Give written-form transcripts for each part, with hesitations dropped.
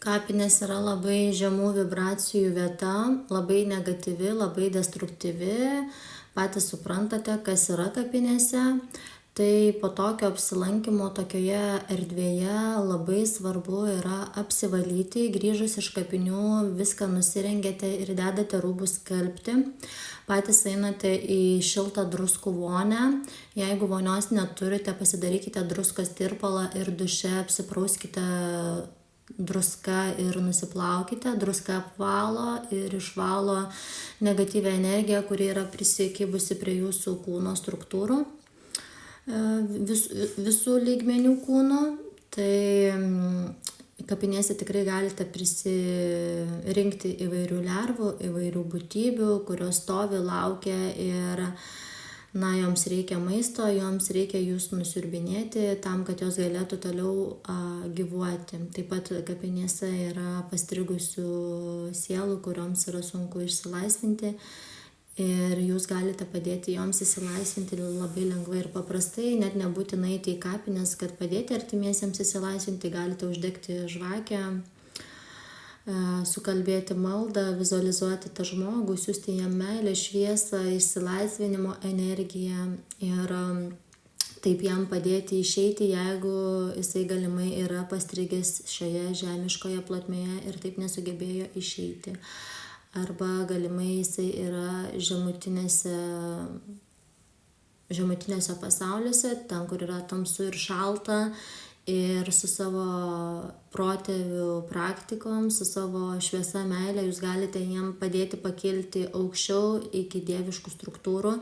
Kapinės yra labai žemų vibracijų vieta, labai negatyvi, labai destruktyvi. Patys suprantate, kas yra kapinėse. Tai po tokio apsilankimo tokioje erdvėje labai svarbu yra apsivalyti. Grįžus iš kapinių viską nusirengiate ir dedate rūbus skalbti. Patys einate į šiltą druskų vonę. Jeigu vonios neturite, pasidarykite druskos tirpalą ir duše apsiprauskite druska ir nusiplaukite. Druska apvalo ir išvalo negatyvią energiją, kuri yra prisikibusi prie jūsų kūno struktūrų, visų lygmenių kūno. Tai kapinėse tikrai galite prisirinkti įvairių lervų, įvairių būtybių, kurios stovi, laukia ir joms reikia maisto, joms reikia jūs nusiurbinėti tam, kad jos galėtų toliau gyvuoti. Taip pat kapinėse yra pastrigusių sielų, kurioms yra sunku išsilaisvinti ir jūs galite padėti joms išsilaisvinti labai lengvai ir paprastai, net nebūtinai eiti į kapines, kad padėti artimiesiems išsilaisvinti, galite uždegti žvakę, sukalbėti maldą, vizualizuoti tą žmogų, siųsti jam meilę, šviesą, išsilaisvinimo energiją ir taip jam padėti išeiti, jeigu jisai galimai yra pastrigęs šioje žemiškoje plotmėje ir taip nesugebėjo išeiti. Arba galimai jisai yra žemutiniuose pasauliuose, ten, kur yra tamsu ir šalta. Ir su savo protėvių praktikom, su savo šviesa meilė, jūs galite jiem padėti pakilti aukščiau iki dieviškų struktūrų,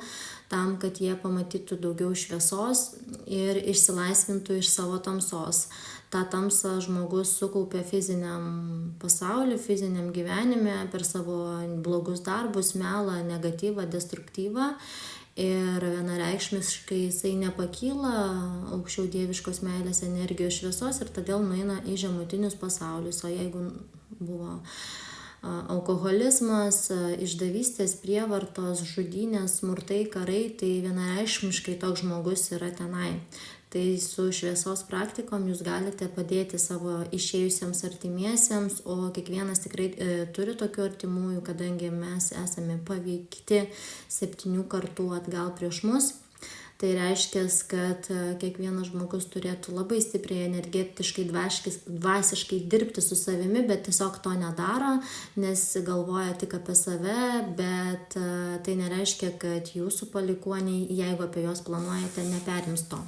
tam, kad jie pamatytų daugiau šviesos ir išsilaisvintų iš savo tamsos. Ta tamsa žmogus sukaupė fiziniam pasauliu, fiziniam gyvenime per savo blogus darbus, melą, negatyvą, destruktyvą. Ir vienareikšmiškai jisai nepakyla aukščiau dieviškos meilės energijos šviesos ir todėl nueina į žemutinius pasaulius. O jeigu buvo alkoholizmas, išdavystės, prievartos, žudynės, smurtai, karai, tai vienareikšmiškai toks žmogus yra tenai. Tai su šviesos praktikom jūs galite padėti savo išėjusiems artimiesiems, o kiekvienas tikrai turi tokių artimųjų, kadangi mes esame paveikti 7 kartų atgal prieš mus. Tai reiškia, kad kiekvienas žmogus turėtų labai stipriai energetiškai, dvasiškai dirbti su savimi, bet tiesiog to nedaro, nes galvoja tik apie save, bet tai nereiškia, kad jūsų palikuoniai, jeigu apie juos planuojate, neperims to.